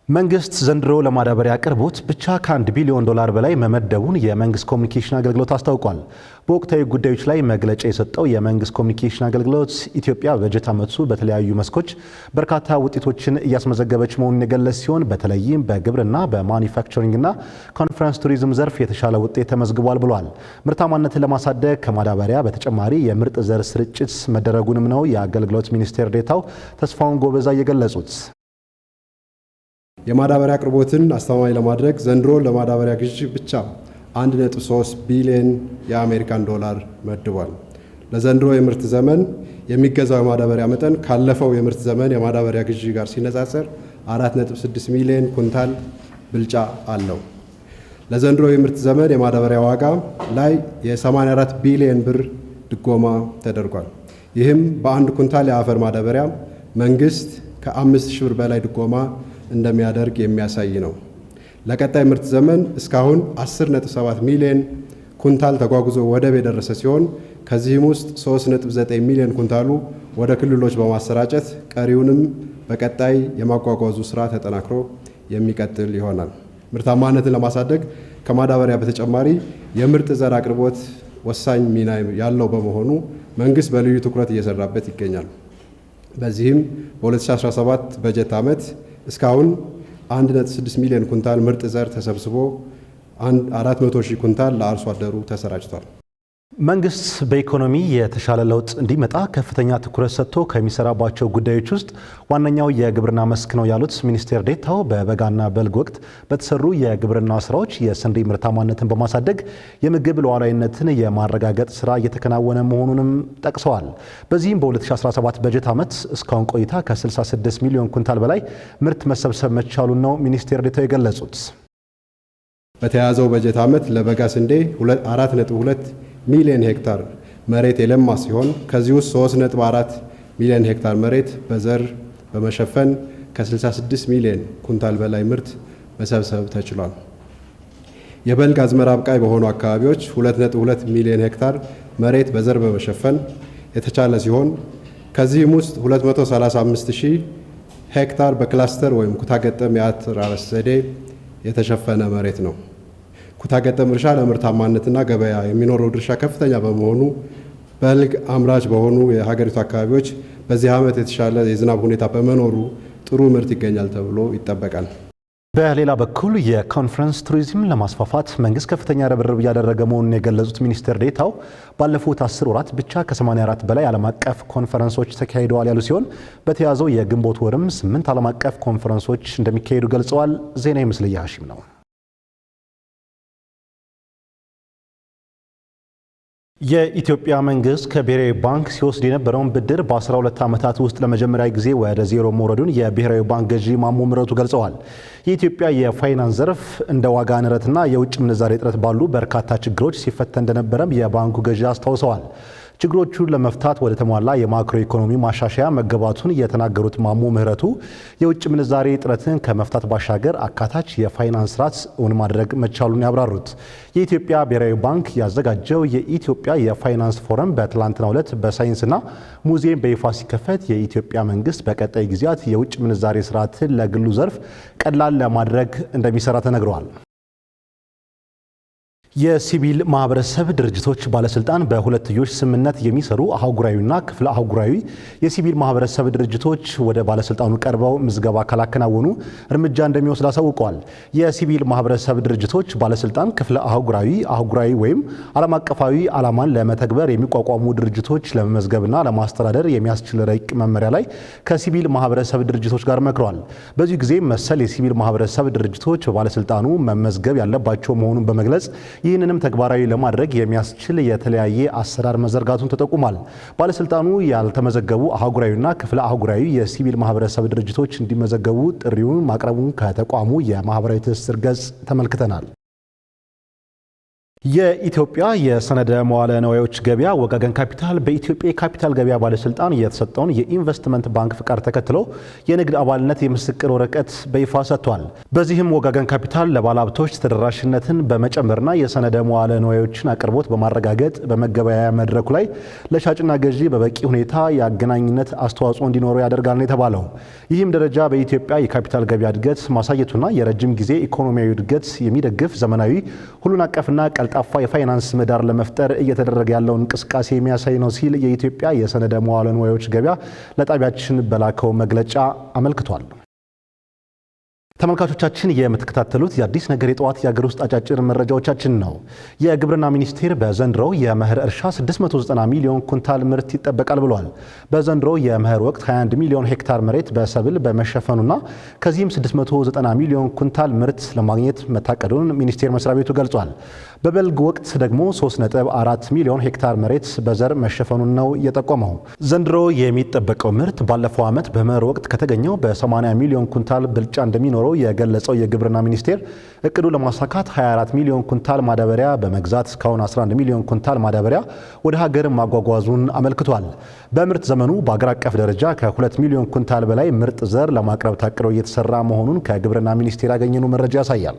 መንግስት ዘንድሮ ለማዳበሪያ አቅርቦት ብቻ ከ1 ቢሊዮን ዶላር በላይ መመደቡን የመንግስት ኮሚኒኬሽን አገልግሎት አስታውቋል። በወቅታዊ ጉዳዮች ላይ መግለጫ የሰጠው የመንግስት ኮሚኒኬሽን አገልግሎት ኢትዮጵያ በበጀት ዓመቱ በተለያዩ መስኮች በርካታ ውጤቶችን እያስመዘገበች መሆኑን የገለጸ ሲሆን በተለይም በግብርና፣ በማኒፋክቸሪንግና ኮንፈረንስ ቱሪዝም ዘርፍ የተሻለ ውጤት ተመዝግቧል ብሏል። ምርታማነትን ለማሳደግ ከማዳበሪያ በተጨማሪ የምርጥ ዘር ስርጭት መደረጉንም ነው የአገልግሎት ሚኒስቴር ዴኤታው ተስፋውን ጎበዛ የገለጹት። የማዳበሪያ አቅርቦትን አስተማማኝ ለማድረግ ዘንድሮ ለማዳበሪያ ግዢ ብቻ 1.3 ቢሊዮን የአሜሪካን ዶላር መድቧል። ለዘንድሮ የምርት ዘመን የሚገዛው የማዳበሪያ መጠን ካለፈው የምርት ዘመን የማዳበሪያ ግዢ ጋር ሲነጻጸር 4.6 ሚሊዮን ኩንታል ብልጫ አለው። ለዘንድሮ የምርት ዘመን የማዳበሪያ ዋጋ ላይ የ84 ቢሊዮን ብር ድጎማ ተደርጓል። ይህም በአንድ ኩንታል የአፈር ማዳበሪያ መንግስት ከ5000 ብር በላይ ድጎማ እንደሚያደርግ የሚያሳይ ነው። ለቀጣይ ምርት ዘመን እስካሁን 10.7 ሚሊዮን ኩንታል ተጓጉዞ ወደብ የደረሰ ሲሆን ከዚህም ውስጥ 3.9 ሚሊዮን ኩንታሉ ወደ ክልሎች በማሰራጨት ቀሪውንም በቀጣይ የማጓጓዙ ስራ ተጠናክሮ የሚቀጥል ይሆናል። ምርታማነትን ለማሳደግ ከማዳበሪያ በተጨማሪ የምርጥ ዘር አቅርቦት ወሳኝ ሚና ያለው በመሆኑ መንግስት በልዩ ትኩረት እየሰራበት ይገኛል። በዚህም በ2017 በጀት ዓመት እስካሁን 1.6 ሚሊዮን ኩንታል ምርጥ ዘር ተሰብስቦ 400,000 ኩንታል ለአርሶ አደሩ ተሰራጭቷል። መንግስት በኢኮኖሚ የተሻለ ለውጥ እንዲመጣ ከፍተኛ ትኩረት ሰጥቶ ከሚሰራባቸው ጉዳዮች ውስጥ ዋነኛው የግብርና መስክ ነው ያሉት ሚኒስቴር ዴኤታው በበጋና በልግ ወቅት በተሰሩ የግብርና ስራዎች የስንዴ ምርታማነትን በማሳደግ የምግብ ሉዓላዊነትን የማረጋገጥ ስራ እየተከናወነ መሆኑንም ጠቅሰዋል። በዚህም በ2017 በጀት ዓመት እስካሁን ቆይታ ከ66 ሚሊዮን ኩንታል በላይ ምርት መሰብሰብ መቻሉን ነው ሚኒስቴር ዴኤታው የገለጹት። በተያዘው በጀት ዓመት ለበጋ ስንዴ 4.2 ሚሊዮን ሄክታር መሬት የለማ ሲሆን ከዚህ ውስጥ 3.4 ሚሊዮን ሄክታር መሬት በዘር በመሸፈን ከ66 ሚሊዮን ኩንታል በላይ ምርት መሰብሰብ ተችሏል። የበልግ አዝመራ አብቃይ በሆኑ አካባቢዎች 2.2 ሚሊዮን ሄክታር መሬት በዘር በመሸፈን የተቻለ ሲሆን ከዚህም ውስጥ 235,000 ሄክታር በክላስተር ወይም ኩታገጠም የአተራረስ ዘዴ የተሸፈነ መሬት ነው። ኩታገጠም እርሻ ለምርታማነትና ገበያ የሚኖረው ድርሻ ከፍተኛ በመሆኑ በልግ አምራች በሆኑ የሀገሪቱ አካባቢዎች በዚህ ዓመት የተሻለ የዝናብ ሁኔታ በመኖሩ ጥሩ ምርት ይገኛል ተብሎ ይጠበቃል። በሌላ በኩል የኮንፈረንስ ቱሪዝም ለማስፋፋት መንግስት ከፍተኛ ርብርብ እያደረገ መሆኑን የገለጹት ሚኒስቴር ዴኤታው ባለፉት 10 ወራት ብቻ ከ84 በላይ ዓለም አቀፍ ኮንፈረንሶች ተካሂደዋል ያሉ ሲሆን በተያዘው የግንቦት ወርም 8 ዓለም አቀፍ ኮንፈረንሶች እንደሚካሄዱ ገልጸዋል። ዜና ምስልያ ሀሺም ነው። የኢትዮጵያ መንግስት ከብሔራዊ ባንክ ሲወስድ የነበረውን ብድር በ12 ዓመታት ውስጥ ለመጀመሪያ ጊዜ ወደ ዜሮ መውረዱን የብሔራዊ ባንክ ገዢ ማሞ ምህረቱ ገልጸዋል። የኢትዮጵያ የፋይናንስ ዘርፍ እንደ ዋጋ ንረትና የውጭ ምንዛሬ እጥረት ባሉ በርካታ ችግሮች ሲፈተን እንደነበረም የባንኩ ገዢ አስታውሰዋል። ችግሮቹን ለመፍታት ወደ ተሟላ የማክሮ ኢኮኖሚ ማሻሻያ መገባቱን የተናገሩት ማሞ ምህረቱ የውጭ ምንዛሬ እጥረትን ከመፍታት ባሻገር አካታች የፋይናንስ ስርዓት እውን ማድረግ መቻሉን ያብራሩት የኢትዮጵያ ብሔራዊ ባንክ ያዘጋጀው የኢትዮጵያ የፋይናንስ ፎረም በትላንትናው ዕለት በሳይንስና ሙዚየም በይፋ ሲከፈት የኢትዮጵያ መንግስት በቀጣይ ጊዜያት የውጭ ምንዛሬ ስርዓትን ለግሉ ዘርፍ ቀላል ለማድረግ እንደሚሰራ ተነግረዋል። የሲቪል ማህበረሰብ ድርጅቶች ባለስልጣን በሁለትዮሽ ስምምነት የሚሰሩ አህጉራዊና ክፍለ አህጉራዊ የሲቪል ማህበረሰብ ድርጅቶች ወደ ባለስልጣኑ ቀርበው ምዝገባ ካላከናወኑ እርምጃ እንደሚወስድ አሳውቀዋል። የሲቪል ማህበረሰብ ድርጅቶች ባለስልጣን ክፍለ አህጉራዊ ወይም ዓለም አቀፋዊ ዓላማን ለመተግበር የሚቋቋሙ ድርጅቶች ለመመዝገብና ለማስተዳደር የሚያስችል ረቂቅ መመሪያ ላይ ከሲቪል ማህበረሰብ ድርጅቶች ጋር መክረዋል። በዚህ ጊዜ መሰል የሲቪል ማህበረሰብ ድርጅቶች በባለስልጣኑ መመዝገብ ያለባቸው መሆኑን በመግለጽ ይህንንም ተግባራዊ ለማድረግ የሚያስችል የተለያየ አሰራር መዘርጋቱን ተጠቁሟል። ባለስልጣኑ ያልተመዘገቡ አህጉራዊና ክፍለ አህጉራዊ የሲቪል ማህበረሰብ ድርጅቶች እንዲመዘገቡ ጥሪውን ማቅረቡን ከተቋሙ የማህበራዊ ትስስር ገጽ ተመልክተናል። የኢትዮጵያ የሰነደ መዋለ ንዋዮች ገበያ ወጋገን ካፒታል በኢትዮጵያ የካፒታል ገበያ ባለስልጣን የተሰጠውን የኢንቨስትመንት ባንክ ፍቃድ ተከትሎ የንግድ አባልነት የምስክር ወረቀት በይፋ ሰጥቷል። በዚህም ወጋገን ካፒታል ለባለሀብቶች ተደራሽነትን በመጨመርና የሰነደ መዋለ ንዋዮችን አቅርቦት በማረጋገጥ በመገበያያ መድረኩ ላይ ለሻጭና ገዢ በበቂ ሁኔታ የአገናኝነት አስተዋጽኦ እንዲኖረው ያደርጋል ነው የተባለው። ይህም ደረጃ በኢትዮጵያ የካፒታል ገበያ እድገት ማሳየቱና የረጅም ጊዜ ኢኮኖሚያዊ እድገት የሚደግፍ ዘመናዊ ሁሉን አቀፍና ቀልጣፋ የፋይናንስ ምህዳር ለመፍጠር እየተደረገ ያለውን እንቅስቃሴ የሚያሳይ ነው ሲል የኢትዮጵያ የሰነደ መዋለ ንዋዮች ገበያ ለጣቢያችን በላከው መግለጫ አመልክቷል። ተመልካቾቻችን የምትከታተሉት የአዲስ ነገር የጠዋት የአገር ውስጥ አጫጭር መረጃዎቻችን ነው። የግብርና ሚኒስቴር በዘንድሮው የመኸር እርሻ 690 ሚሊዮን ኩንታል ምርት ይጠበቃል ብሏል። በዘንድሮው የመኸር ወቅት 21 ሚሊዮን ሄክታር መሬት በሰብል በመሸፈኑና ከዚህም 690 ሚሊዮን ኩንታል ምርት ለማግኘት መታቀዱን ሚኒስቴር መስሪያ ቤቱ ገልጿል። በበልግ ወቅት ደግሞ 3.4 ሚሊዮን ሄክታር መሬት በዘር መሸፈኑን ነው የጠቆመው። ዘንድሮ የሚጠበቀው ምርት ባለፈው ዓመት በመኸር ወቅት ከተገኘው በ80 ሚሊዮን ኩንታል ብልጫ እንደሚኖረው የገለጸው የግብርና ሚኒስቴር እቅዱ ለማሳካት 24 ሚሊዮን ኩንታል ማዳበሪያ በመግዛት እስካሁን 11 ሚሊዮን ኩንታል ማዳበሪያ ወደ ሀገር ማጓጓዙን አመልክቷል። በምርት ዘመኑ በአገር አቀፍ ደረጃ ከ2 ሚሊዮን ኩንታል በላይ ምርጥ ዘር ለማቅረብ ታቅዶ እየተሰራ መሆኑን ከግብርና ሚኒስቴር ያገኘነው መረጃ ያሳያል።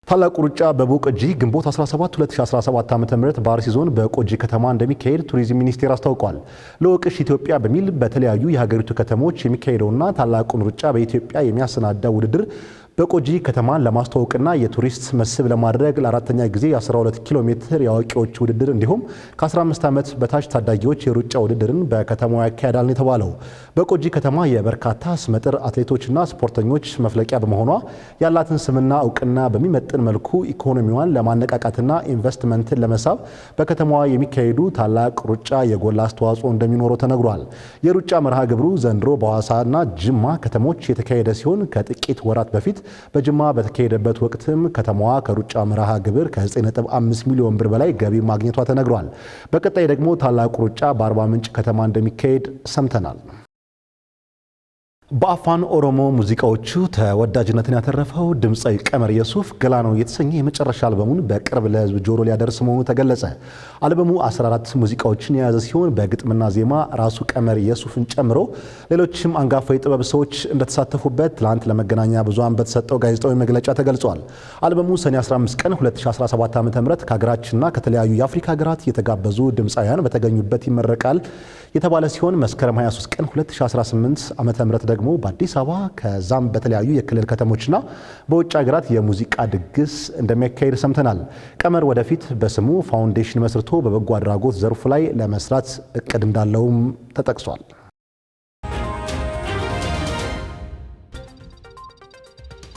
ታላቁ ሩጫ በቦቆጂ ግንቦት 17 2017 ዓ.ም በአርሲ ዞን በቆጂ ከተማ እንደሚካሄድ ቱሪዝም ሚኒስቴር አስታውቋል። ለወቅሽ ኢትዮጵያ በሚል በተለያዩ የሀገሪቱ ከተሞች የሚካሄደውና ታላቁን ሩጫ በኢትዮጵያ የሚያሰናዳው ውድድር በቆጂ ከተማን ለማስተዋወቅና የቱሪስት መስህብ ለማድረግ ለአራተኛ ጊዜ የ12 ኪሎ ሜትር የአዋቂዎች ውድድር እንዲሁም ከ15 ዓመት በታች ታዳጊዎች የሩጫ ውድድርን በከተማዋ ያካሄዳል ነው የተባለው። በቆጂ ከተማ የበርካታ ስመጥር አትሌቶችና ስፖርተኞች መፍለቂያ በመሆኗ ያላትን ስምና እውቅና በሚመጥን መልኩ ኢኮኖሚዋን ለማነቃቃትና ኢንቨስትመንትን ለመሳብ በከተማዋ የሚካሄዱ ታላቅ ሩጫ የጎላ አስተዋጽኦ እንደሚኖረው ተነግሯል። የሩጫ መርሃ ግብሩ ዘንድሮ በሐዋሳና ጅማ ከተሞች የተካሄደ ሲሆን ከጥቂት ወራት በፊት በጅማ በተካሄደበት ወቅትም ከተማዋ ከሩጫ መርሃ ግብር ከ9.5 ሚሊዮን ብር በላይ ገቢ ማግኘቷ ተነግሯል። በቀጣይ ደግሞ ታላቁ ሩጫ በአርባ ምንጭ ከተማ እንደሚካሄድ ሰምተናል። በአፋን ኦሮሞ ሙዚቃዎቹ ተወዳጅነትን ያተረፈው ድምፃዊ ቀመር የሱፍ ገላኖ የተሰኘ የመጨረሻ አልበሙን በቅርብ ለሕዝብ ጆሮ ሊያደርስ መሆኑ ተገለጸ። አልበሙ 14 ሙዚቃዎችን የያዘ ሲሆን በግጥምና ዜማ ራሱ ቀመር የሱፍን ጨምሮ ሌሎችም አንጋፋ የጥበብ ሰዎች እንደተሳተፉበት ትላንት ለመገናኛ ብዙሃን በተሰጠው ጋዜጣዊ መግለጫ ተገልጿል። አልበሙ ሰኔ 15 ቀን 2017 ዓ.ም ከሀገራችንና ከተለያዩ የአፍሪካ ሀገራት የተጋበዙ ድምፃውያን በተገኙበት ይመረቃል የተባለ ሲሆን መስከረም 23 ቀን 2018 ዓ.ም ደግሞ በአዲስ አበባ ከዛም በተለያዩ የክልል ከተሞችና በውጭ ሀገራት የሙዚቃ ድግስ እንደሚያካሄድ ሰምተናል። ቀመር ወደፊት በስሙ ፋውንዴሽን መስርቶ በበጎ አድራጎት ዘርፉ ላይ ለመስራት እቅድ እንዳለውም ተጠቅሷል።